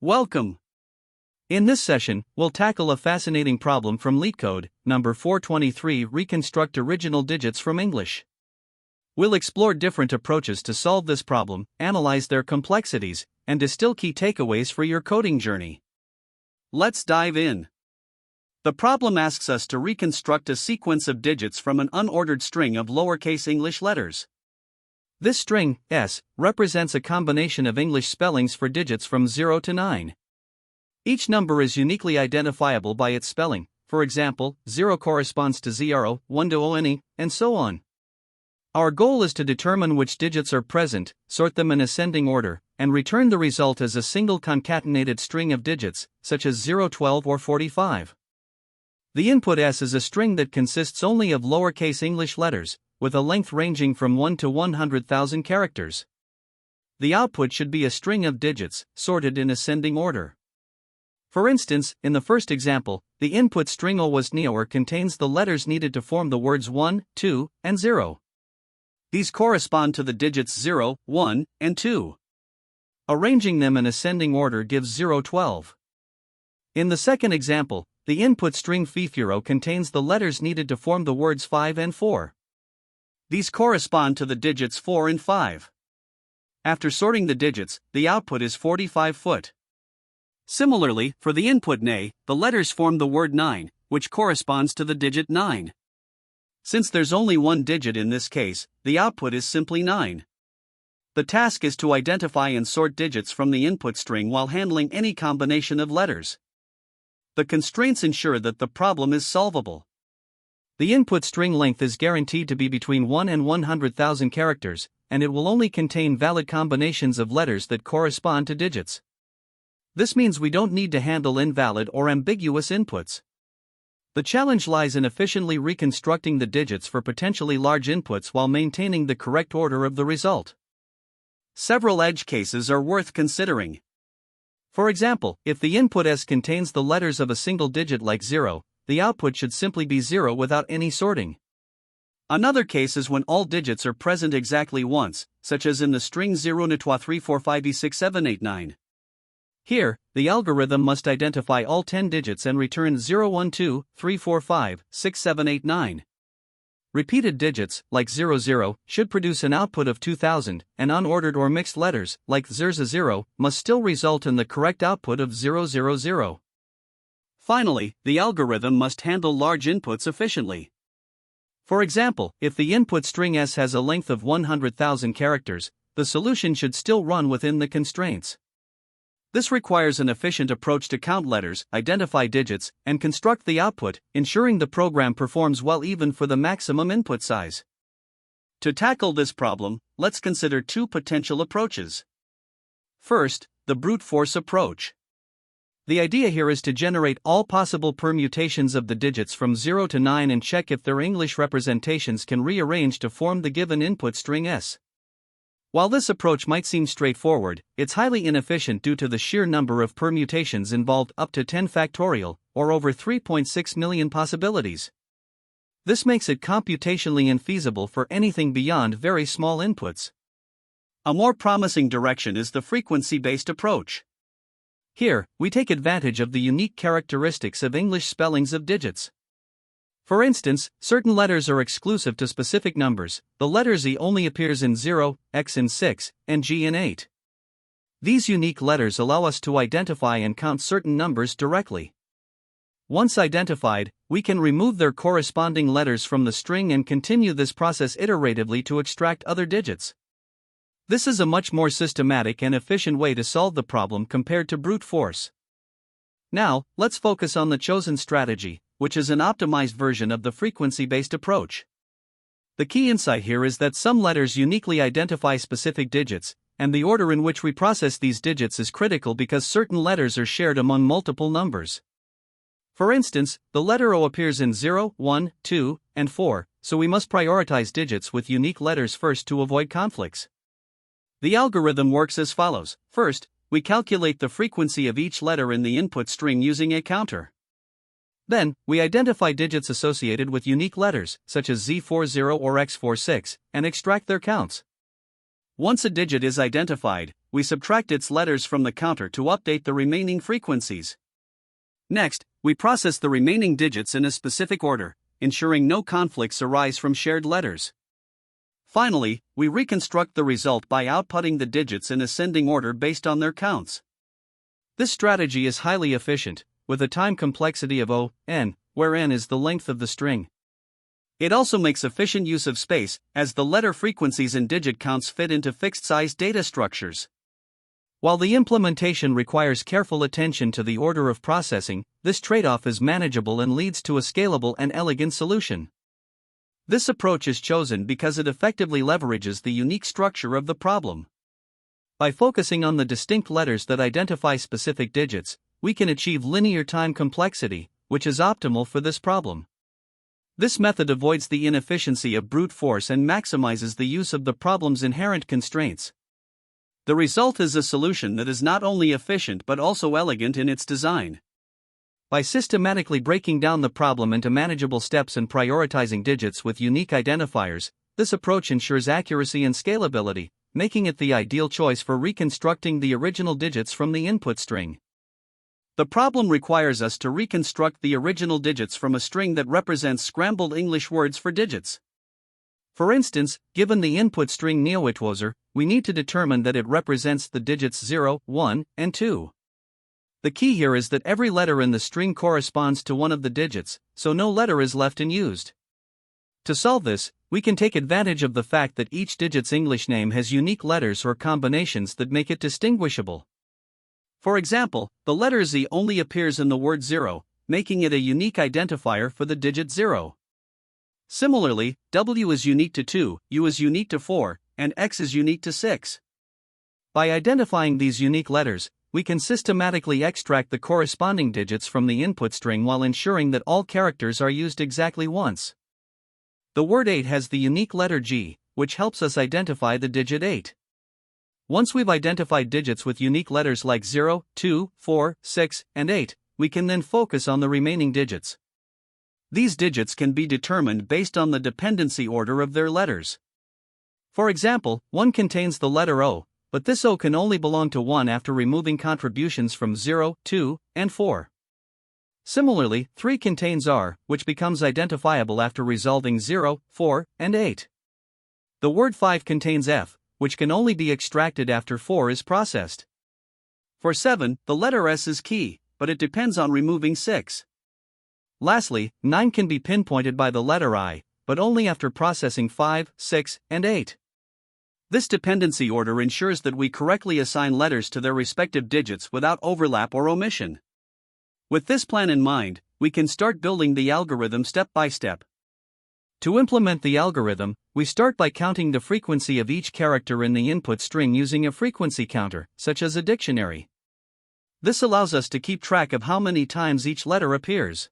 Welcome! In this session, we'll tackle a fascinating problem from LeetCode, number 423, Reconstruct original digits from English. We'll explore different approaches to solve this problem, analyze their complexities, and distill key takeaways for your coding journey. Let's dive in. The problem asks us to reconstruct a sequence of digits from an unordered string of lowercase English letters. This string, S, represents a combination of English spellings for digits from 0 to 9. Each number is uniquely identifiable by its spelling, for example, 0 corresponds to ZRO, 1 to ONE, and so on. Our goal is to determine which digits are present, sort them in ascending order, and return the result as a single concatenated string of digits, such as 0, 12, or 45. The input S is a string that consists only of lowercase English letters, with a length ranging from 1 to 100,000 characters. The output should be a string of digits, sorted in ascending order. For instance, in the first example, the input string O was or contains the letters needed to form the words 1, 2, and 0. These correspond to the digits 0, 1, and 2. Arranging them in ascending order gives 0, 12. In the second example, the input string Fifuro contains the letters needed to form the words 5 and 4. These correspond to the digits 4 and 5. After sorting the digits, the output is 45 foot. Similarly, for the input NA, the letters form the word 9, which corresponds to the digit 9. Since there's only one digit in this case, the output is simply 9. The task is to identify and sort digits from the input string while handling any combination of letters. The constraints ensure that the problem is solvable. The input string length is guaranteed to be between 1 and 100,000 characters, and it will only contain valid combinations of letters that correspond to digits. This means we don't need to handle invalid or ambiguous inputs. The challenge lies in efficiently reconstructing the digits for potentially large inputs while maintaining the correct order of the result. Several edge cases are worth considering. For example, if the input S contains the letters of a single digit like 0, the output should simply be 0 without any sorting. Another case is when all digits are present exactly once, such as in the string 0 2 3 4 5 6 7 8 9. Here, the algorithm must identify all 10 digits and return 0 1 2 3 4 5 6 7 8 9. Repeated digits, like 00, should produce an output of 2000, and unordered or mixed letters, like ZRZA0, must still result in the correct output of 000. Finally, the algorithm must handle large inputs efficiently. For example, if the input string S has a length of 100,000 characters, the solution should still run within the constraints. This requires an efficient approach to count letters, identify digits, and construct the output, ensuring the program performs well even for the maximum input size. To tackle this problem, let's consider two potential approaches. First, the brute force approach. The idea here is to generate all possible permutations of the digits from 0 to 9 and check if their English representations can rearrange to form the given input string S. While this approach might seem straightforward, it's highly inefficient due to the sheer number of permutations involved, up to 10 factorial, or over 3.6 million possibilities. This makes it computationally infeasible for anything beyond very small inputs. A more promising direction is the frequency-based approach. Here, we take advantage of the unique characteristics of English spellings of digits. For instance, certain letters are exclusive to specific numbers. The letter Z only appears in 0, X in 6, and G in 8. These unique letters allow us to identify and count certain numbers directly. Once identified, we can remove their corresponding letters from the string and continue this process iteratively to extract other digits. This is a much more systematic and efficient way to solve the problem compared to brute force. Now, let's focus on the chosen strategy, which is an optimized version of the frequency-based approach. The key insight here is that some letters uniquely identify specific digits, and the order in which we process these digits is critical because certain letters are shared among multiple numbers. For instance, the letter O appears in 0, 1, 2, and 4, so we must prioritize digits with unique letters first to avoid conflicts. The algorithm works as follows. First, we calculate the frequency of each letter in the input string using a counter. Then, we identify digits associated with unique letters, such as Z40 or X46, and extract their counts. Once a digit is identified, we subtract its letters from the counter to update the remaining frequencies. Next, we process the remaining digits in a specific order, ensuring no conflicts arise from shared letters. Finally, we reconstruct the result by outputting the digits in ascending order based on their counts. This strategy is highly efficient, with a time complexity of O(n), where n is the length of the string. It also makes efficient use of space, as the letter frequencies and digit counts fit into fixed-size data structures. While the implementation requires careful attention to the order of processing, this trade-off is manageable and leads to a scalable and elegant solution. This approach is chosen because it effectively leverages the unique structure of the problem. By focusing on the distinct letters that identify specific digits, we can achieve linear time complexity, which is optimal for this problem. This method avoids the inefficiency of brute force and maximizes the use of the problem's inherent constraints. The result is a solution that is not only efficient but also elegant in its design. By systematically breaking down the problem into manageable steps and prioritizing digits with unique identifiers, this approach ensures accuracy and scalability, making it the ideal choice for reconstructing the original digits from the input string. The problem requires us to reconstruct the original digits from a string that represents scrambled English words for digits. For instance, given the input string neoitwozer, we need to determine that it represents the digits 0, 1, and 2. The key here is that every letter in the string corresponds to one of the digits, so no letter is left unused. To solve this, we can take advantage of the fact that each digit's English name has unique letters or combinations that make it distinguishable. For example, the letter Z only appears in the word 0, making it a unique identifier for the digit 0. Similarly, W is unique to 2, U is unique to 4, and X is unique to 6. By identifying these unique letters, we can systematically extract the corresponding digits from the input string while ensuring that all characters are used exactly once. The word 8 has the unique letter G, which helps us identify the digit 8. Once we've identified digits with unique letters like 0, 2, 4, 6, and 8, we can then focus on the remaining digits. These digits can be determined based on the dependency order of their letters. For example, 1 contains the letter O, but this O can only belong to 1 after removing contributions from 0, 2, and 4. Similarly, 3 contains R, which becomes identifiable after resolving 0, 4, and 8. The word 5 contains F, which can only be extracted after 4 is processed. For 7, the letter S is key, but it depends on removing 6. Lastly, 9 can be pinpointed by the letter I, but only after processing 5, 6, and 8. This dependency order ensures that we correctly assign letters to their respective digits without overlap or omission. With this plan in mind, we can start building the algorithm step by step. To implement the algorithm, we start by counting the frequency of each character in the input string using a frequency counter, such as a dictionary. This allows us to keep track of how many times each letter appears.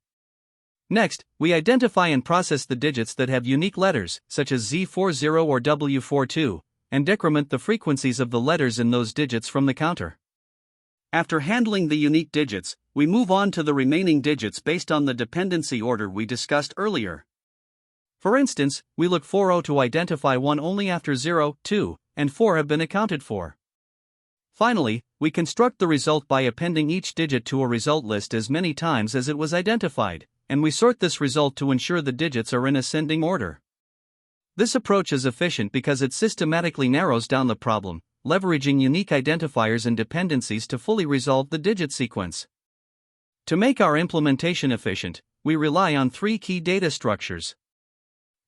Next, we identify and process the digits that have unique letters, such as Z40 or W42, and decrement the frequencies of the letters in those digits from the counter. After handling the unique digits, we move on to the remaining digits based on the dependency order we discussed earlier. For instance, we look for O to identify 1 only after 0, 2, and 4 have been accounted for. Finally, we construct the result by appending each digit to a result list as many times as it was identified, and we sort this result to ensure the digits are in ascending order. This approach is efficient because it systematically narrows down the problem, leveraging unique identifiers and dependencies to fully resolve the digit sequence. To make our implementation efficient, we rely on 3 key data structures.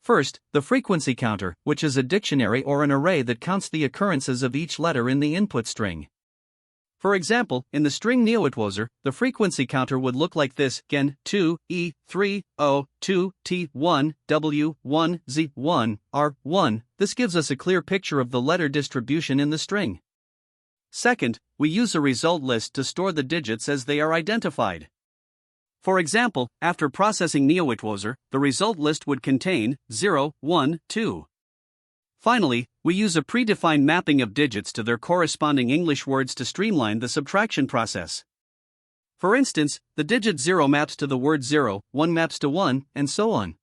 First, the frequency counter, which is a dictionary or an array that counts the occurrences of each letter in the input string. For example, in the string neoitwozer, the frequency counter would look like this: gen 2, e 3, o 2, t 1, w 1, z 1, r 1. This gives us a clear picture of the letter distribution in the string. Second, we use a result list to store the digits as they are identified. For example, after processing neoitwozer, the result list would contain 0, 1, 2. Finally, we use a predefined mapping of digits to their corresponding English words to streamline the subtraction process. For instance, the digit 0 maps to the word 0, 1 maps to 1, and so on.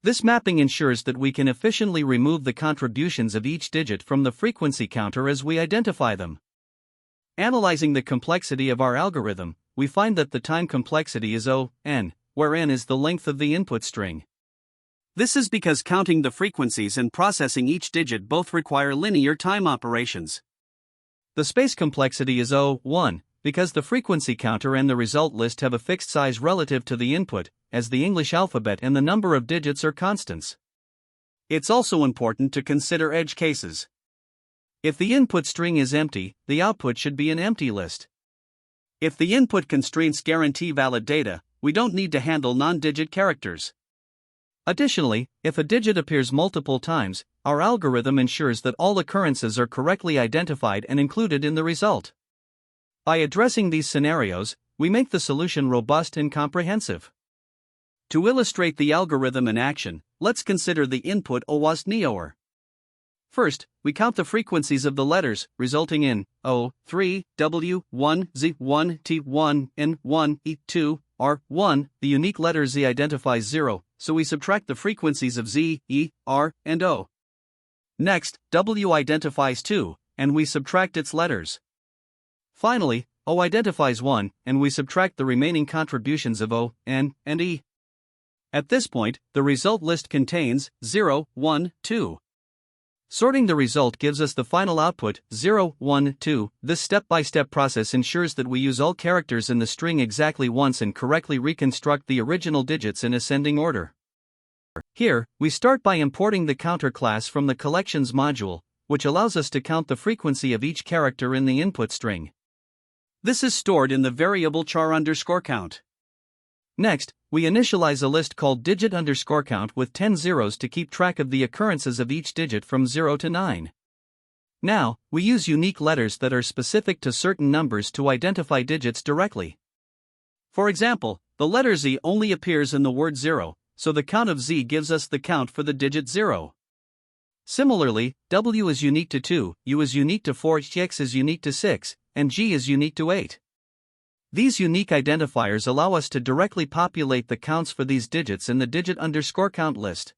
This mapping ensures that we can efficiently remove the contributions of each digit from the frequency counter as we identify them. Analyzing the complexity of our algorithm, we find that the time complexity is O(n), where n is the length of the input string. This is because counting the frequencies and processing each digit both require linear time operations. The space complexity is O(1), because the frequency counter and the result list have a fixed size relative to the input, as the English alphabet and the number of digits are constants. It's also important to consider edge cases. If the input string is empty, the output should be an empty list. If the input constraints guarantee valid data, we don't need to handle non-digit characters. Additionally, if a digit appears multiple times, our algorithm ensures that all occurrences are correctly identified and included in the result. By addressing these scenarios, we make the solution robust and comprehensive. To illustrate the algorithm in action, let's consider the input O(n). First, we count the frequencies of the letters, resulting in O3, W1, Z1, T1, N1, E2, R1. The unique letter Z identifies 0, so we subtract the frequencies of Z, E, R, and O. Next, W identifies 2, and we subtract its letters. Finally, O identifies 1, and we subtract the remaining contributions of O, N, and E. At this point, the result list contains 0, 1, 2. Sorting the result gives us the final output, 0, 1, 2. This step-by-step process ensures that we use all characters in the string exactly once and correctly reconstruct the original digits in ascending order. Here, we start by importing the counter class from the collections module, which allows us to count the frequency of each character in the input string. This is stored in the variable char_count. Next, we initialize a list called digit_count with 10 zeros to keep track of the occurrences of each digit from 0 to 9. Now, we use unique letters that are specific to certain numbers to identify digits directly. For example, the letter Z only appears in the word 0, so the count of Z gives us the count for the digit 0. Similarly, W is unique to 2, U is unique to 4, X is unique to 6, and G is unique to 8. These unique identifiers allow us to directly populate the counts for these digits in the digit_count list.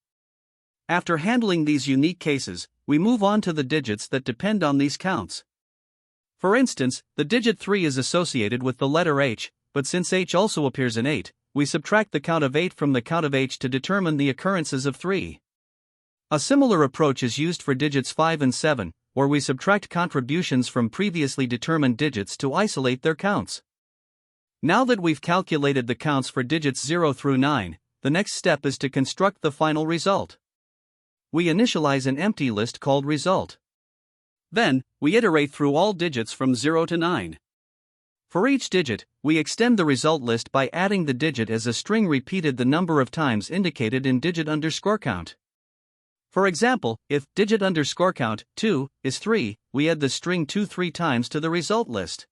After handling these unique cases, we move on to the digits that depend on these counts. For instance, the digit 3 is associated with the letter H, but since H also appears in 8, we subtract the count of 8 from the count of H to determine the occurrences of 3. A similar approach is used for digits 5 and 7, where we subtract contributions from previously determined digits to isolate their counts. Now that we've calculated the counts for digits 0 through 9, the next step is to construct the final result. We initialize an empty list called result. Then, we iterate through all digits from 0 to 9. For each digit, we extend the result list by adding the digit as a string repeated the number of times indicated in digit_count. For example, if digit_count 2 is 3, we add the string 2 3 times to the result list.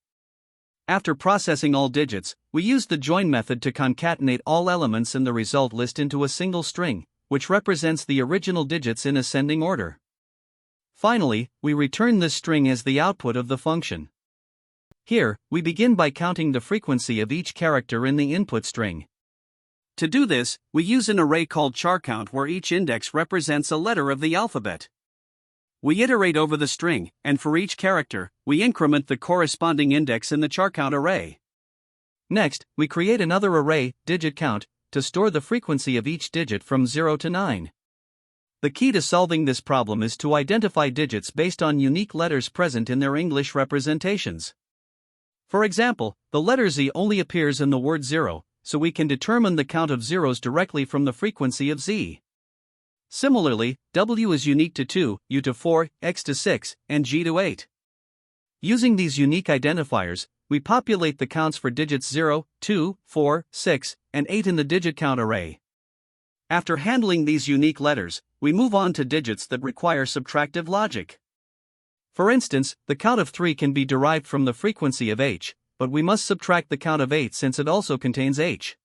After processing all digits, we use the join method to concatenate all elements in the result list into a single string, which represents the original digits in ascending order. Finally, we return this string as the output of the function. Here, we begin by counting the frequency of each character in the input string. To do this, we use an array called charCount where each index represents a letter of the alphabet. We iterate over the string, and for each character, we increment the corresponding index in the charCount array. Next, we create another array, digitCount, to store the frequency of each digit from 0 to 9. The key to solving this problem is to identify digits based on unique letters present in their English representations. For example, the letter Z only appears in the word 0, so we can determine the count of zeros directly from the frequency of Z. Similarly, W is unique to 2, U to 4, X to 6, and G to 8. Using these unique identifiers, we populate the counts for digits 0, 2, 4, 6, and 8 in the digit count array. After handling these unique letters, we move on to digits that require subtractive logic. For instance, the count of 3 can be derived from the frequency of H, but we must subtract the count of 8 since it also contains H.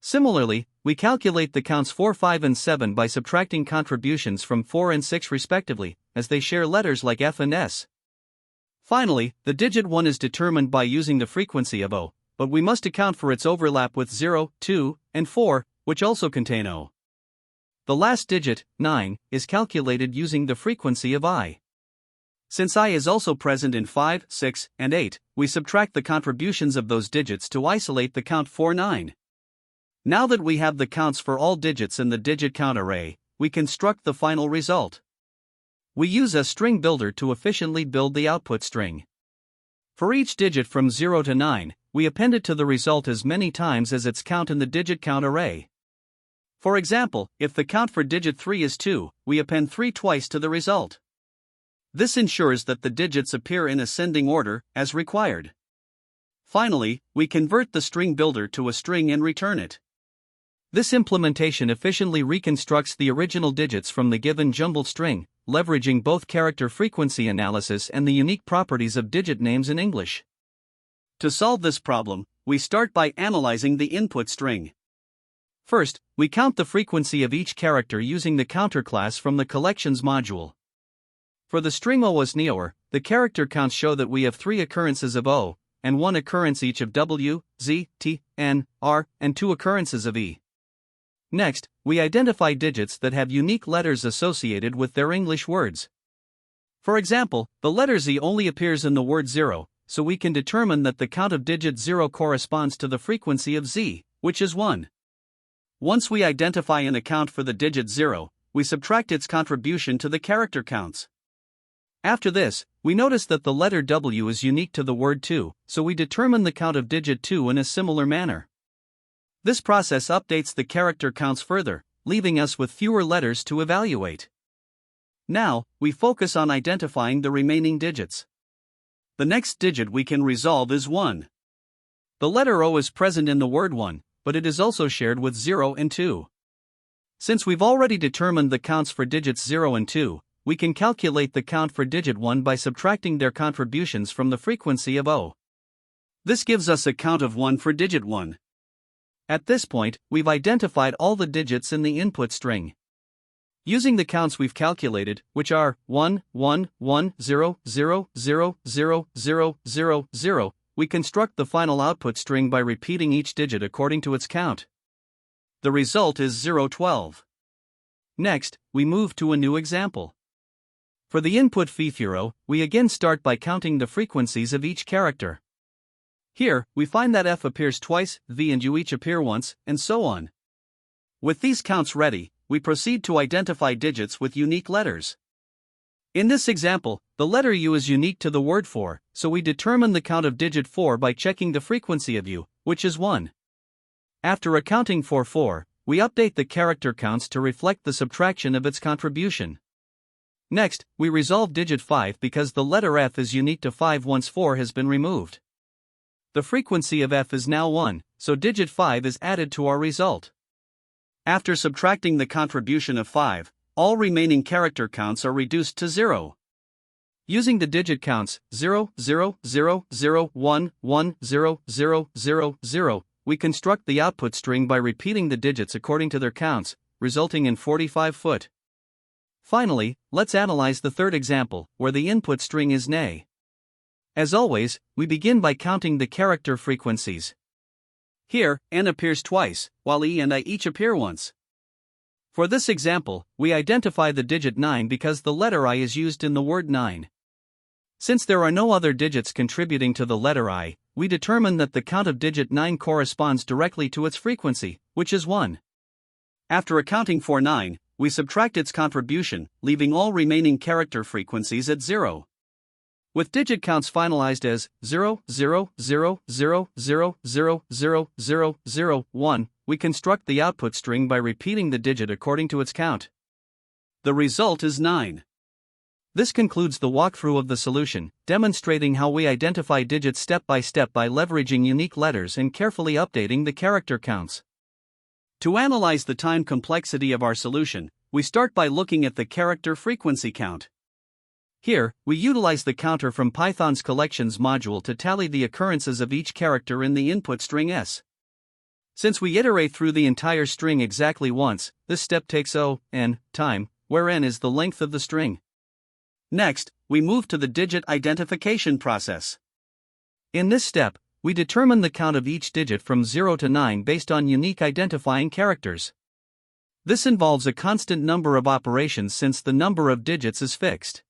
Similarly, we calculate the counts 4, 5, and 7 by subtracting contributions from 4 and 6 respectively, as they share letters like F and S. Finally, the digit 1 is determined by using the frequency of O, but we must account for its overlap with 0, 2, and 4, which also contain O. the last digit, 9, is calculated using the frequency of I. Since I is also present in 5, 6, and 8, we subtract the contributions of those digits to isolate the count for 9. Now that we have the counts for all digits in the digit count array, we construct the final result. We use a string builder to efficiently build the output string. For each digit from 0 to 9, we append it to the result as many times as its count in the digit count array. For example, if the count for digit 3 is 2, we append 3 twice to the result. This ensures that the digits appear in ascending order, as required. Finally, we convert the string builder to a string and return it. This implementation efficiently reconstructs the original digits from the given jumbled string, leveraging both character frequency analysis and the unique properties of digit names in English. To solve this problem, we start by analyzing the input string. First, we count the frequency of each character using the counter class from the collections module. For the string O as neor, the character counts show that we have 3 occurrences of O, and 1 occurrence each of W, Z, T, N, R, and 2 occurrences of E. Next, we identify digits that have unique letters associated with their English words. For example, the letter Z only appears in the word 0, so we can determine that the count of digit 0 corresponds to the frequency of Z, which is 1. Once we identify an account for the digit 0, we subtract its contribution to the character counts. After this, we notice that the letter W is unique to the word 2, so we determine the count of digit 2 in a similar manner. This process updates the character counts further, leaving us with fewer letters to evaluate. Now, we focus on identifying the remaining digits. The next digit we can resolve is 1. The letter O is present in the word 1, but it is also shared with 0 and 2. Since we've already determined the counts for digits 0 and 2, we can calculate the count for digit 1 by subtracting their contributions from the frequency of O. This gives us a count of 1 for digit 1. At this point, we've identified all the digits in the input string. Using the counts we've calculated, which are 1, 1, 1, 0, 0, 0, 0, 0, 0, 0, we construct the final output string by repeating each digit according to its count. The result is 012. Next, we move to a new example. For the input fifuro, we again start by counting the frequencies of each character. Here, we find that F appears twice, V and U each appear once, and so on. With these counts ready, we proceed to identify digits with unique letters. In this example, the letter U is unique to the word 4, so we determine the count of digit 4 by checking the frequency of U, which is 1. After accounting for 4, we update the character counts to reflect the subtraction of its contribution. Next, we resolve digit 5 because the letter F is unique to 5 once 4 has been removed. The frequency of F is now 1, so digit 5 is added to our result. After subtracting the contribution of 5, all remaining character counts are reduced to 0. Using the digit counts 0, 0, 0, 0, 1, 1, 0, 0, 0, 0, we construct the output string by repeating the digits according to their counts, resulting in 45 foot. Finally, let's analyze the third example, where the input string is nay. As always, we begin by counting the character frequencies. Here, N appears twice, while E and I each appear once. For this example, we identify the digit 9 because the letter I is used in the word 9. Since there are no other digits contributing to the letter I, we determine that the count of digit 9 corresponds directly to its frequency, which is 1. After accounting for 9, we subtract its contribution, leaving all remaining character frequencies at 0. With digit counts finalized as 0, 0, 0, 0, 0, 0, 0, 0, 0, 1, we construct the output string by repeating the digit according to its count. The result is 9. This concludes the walkthrough of the solution, demonstrating how we identify digits step by leveraging unique letters and carefully updating the character counts. To analyze the time complexity of our solution, we start by looking at the character frequency count. Here, we utilize the counter from Python's collections module to tally the occurrences of each character in the input string S. Since we iterate through the entire string exactly once, this step takes n time, where n is the length of the string. Next, we move to the digit identification process. In this step, we determine the count of each digit from 0 to 9 based on unique identifying characters. This involves a constant number of operations since the number of digits is fixed.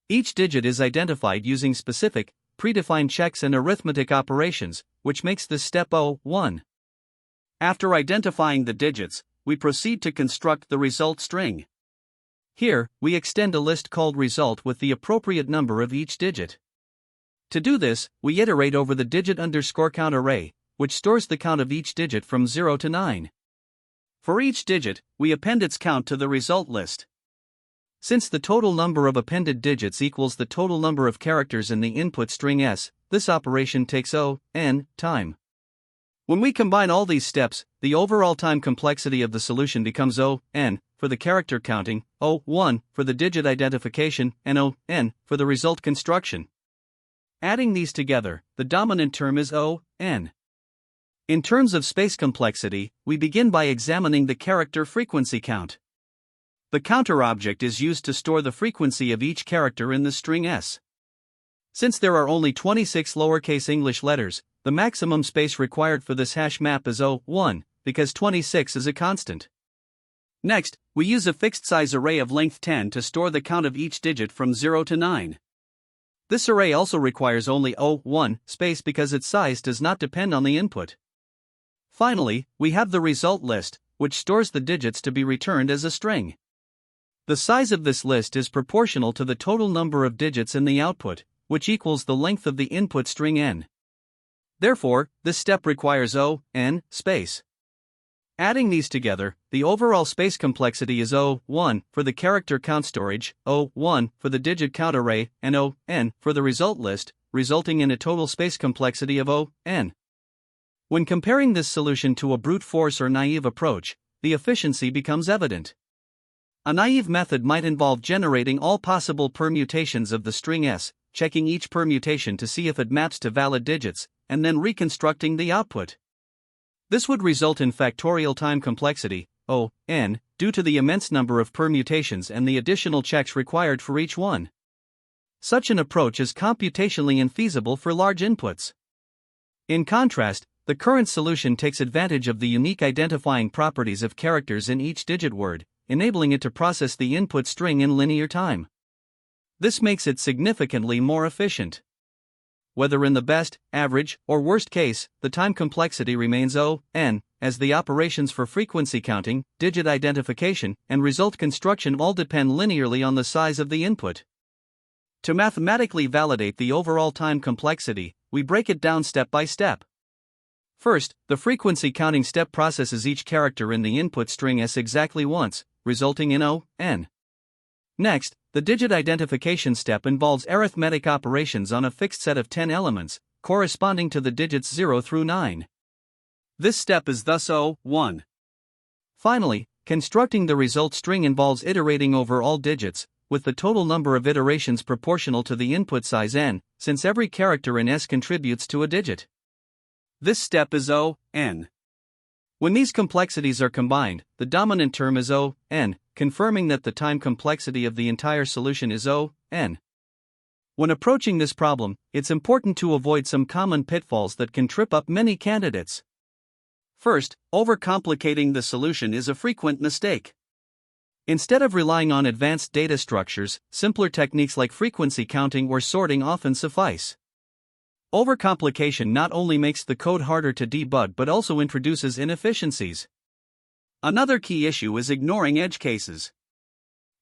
Each digit is identified using specific, predefined checks and arithmetic operations, which makes this step O1. After identifying the digits, we proceed to construct the result string. Here, we extend a list called result with the appropriate number of each digit. To do this, we iterate over the digit_count array, which stores the count of each digit from 0 to 9. For each digit, we append its count to the result list. Since the total number of appended digits equals the total number of characters in the input string S, this operation takes O(n) time. When we combine all these steps, the overall time complexity of the solution becomes O(n) for the character counting, O(1) for the digit identification, and O(n) for the result construction. Adding these together, the dominant term is O(n). In terms of space complexity, we begin by examining the character frequency count. The counter object is used to store the frequency of each character in the string S. Since there are only 26 lowercase English letters, the maximum space required for this hash map is O(1), because 26 is a constant. Next, we use a fixed-size array of length 10 to store the count of each digit from 0 to 9. This array also requires only O(1) space because its size does not depend on the input. Finally, we have the result list, which stores the digits to be returned as a string. The size of this list is proportional to the total number of digits in the output, which equals the length of the input string n. Therefore, this step requires O(n) space. Adding these together, the overall space complexity is O(1) for the character count storage, O(1) for the digit count array, and O(n) for the result list, resulting in a total space complexity of O(n). When comparing this solution to a brute force or naive approach, the efficiency becomes evident. A naive method might involve generating all possible permutations of the string S, checking each permutation to see if it maps to valid digits, and then reconstructing the output. This would result in factorial time complexity, O(n), due to the immense number of permutations and the additional checks required for each one. Such an approach is computationally infeasible for large inputs. In contrast, the current solution takes advantage of the unique identifying properties of characters in each digit word, enabling it to process the input string in linear time. This makes it significantly more efficient. Whether in the best, average, or worst case, the time complexity remains O(n), as the operations for frequency counting, digit identification, and result construction all depend linearly on the size of the input. To mathematically validate the overall time complexity, we break it down step by step. First, the frequency counting step processes each character in the input string S exactly once, resulting in O(n). Next, the digit identification step involves arithmetic operations on a fixed set of 10 elements, corresponding to the digits 0 through 9. This step is thus O(1). Finally, constructing the result string involves iterating over all digits, with the total number of iterations proportional to the input size n, since every character in S contributes to a digit. This step is O(n). When these complexities are combined, the dominant term is O(n), confirming that the time complexity of the entire solution is O(n). When approaching this problem, it's important to avoid some common pitfalls that can trip up many candidates. First, overcomplicating the solution is a frequent mistake. Instead of relying on advanced data structures, simpler techniques like frequency counting or sorting often suffice. Overcomplication not only makes the code harder to debug but also introduces inefficiencies. Another key issue is ignoring edge cases.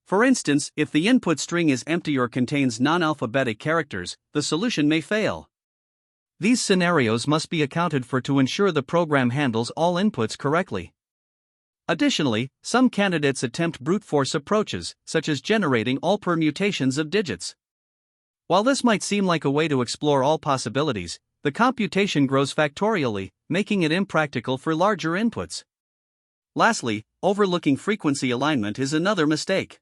For instance, if the input string is empty or contains non-alphabetic characters, the solution may fail. These scenarios must be accounted for to ensure the program handles all inputs correctly. Additionally, some candidates attempt brute force approaches, such as generating all permutations of digits. While this might seem like a way to explore all possibilities, the computation grows factorially, making it impractical for larger inputs. Lastly, overlooking frequency alignment is another mistake.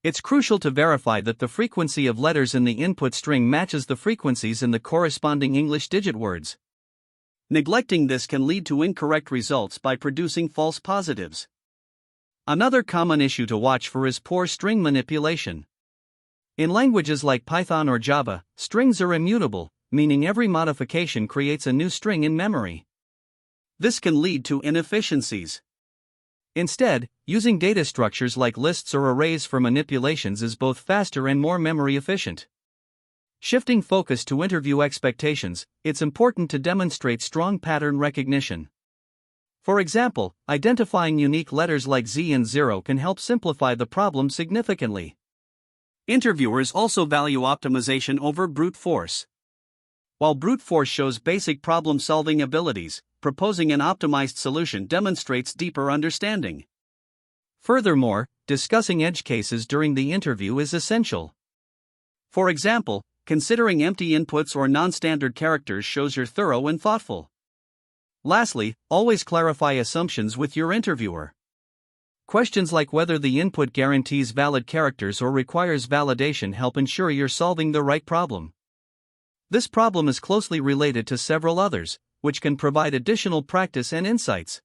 It's crucial to verify that the frequency of letters in the input string matches the frequencies in the corresponding English digit words. Neglecting this can lead to incorrect results by producing false positives. Another common issue to watch for is poor string manipulation. In languages like Python or Java, strings are immutable, meaning every modification creates a new string in memory. This can lead to inefficiencies. Instead, using data structures like lists or arrays for manipulations is both faster and more memory efficient. Shifting focus to interview expectations, it's important to demonstrate strong pattern recognition. For example, identifying unique letters like Z and 0 can help simplify the problem significantly. Interviewers also value optimization over brute force. While brute force shows basic problem-solving abilities, proposing an optimized solution demonstrates deeper understanding. Furthermore, discussing edge cases during the interview is essential. For example, considering empty inputs or non-standard characters shows you're thorough and thoughtful. Lastly, always clarify assumptions with your interviewer. Questions like whether the input guarantees valid characters or requires validation help ensure you're solving the right problem. This problem is closely related to several others, which can provide additional practice and insights.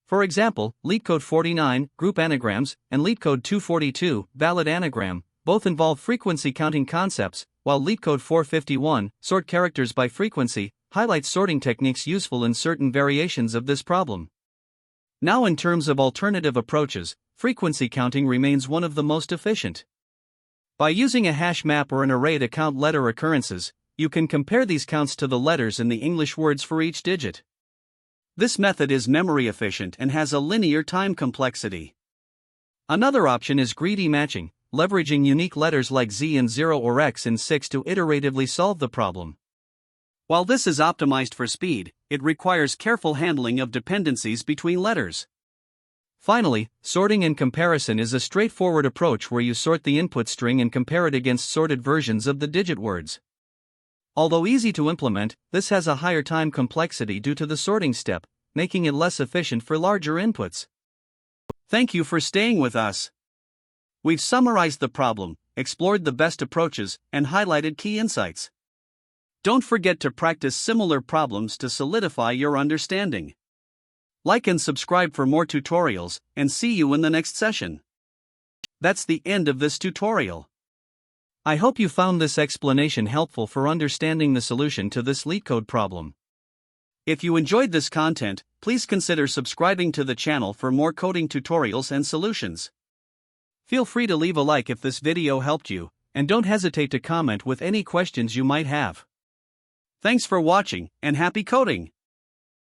For example, LeetCode 49, group anagrams, and LeetCode 242, valid anagram, both involve frequency counting concepts, while LeetCode 451, sort characters by frequency, highlights sorting techniques useful in certain variations of this problem. Now, in terms of alternative approaches, frequency counting remains one of the most efficient. By using a hash map or an array to count letter occurrences, you can compare these counts to the letters in the English words for each digit. This method is memory efficient and has a linear time complexity. Another option is greedy matching, leveraging unique letters like Z and 0 or X and 6 to iteratively solve the problem. While this is optimized for speed, it requires careful handling of dependencies between letters. Finally, sorting and comparison is a straightforward approach where you sort the input string and compare it against sorted versions of the digit words. Although easy to implement, this has a higher time complexity due to the sorting step, making it less efficient for larger inputs. Thank you for staying with us. We've summarized the problem, explored the best approaches, and highlighted key insights. Don't forget to practice similar problems to solidify your understanding. Like and subscribe for more tutorials, and see you in the next session. That's the end of this tutorial. I hope you found this explanation helpful for understanding the solution to this LeetCode problem. If you enjoyed this content, please consider subscribing to the channel for more coding tutorials and solutions. Feel free to leave a like if this video helped you, and don't hesitate to comment with any questions you might have. Thanks for watching, and happy coding!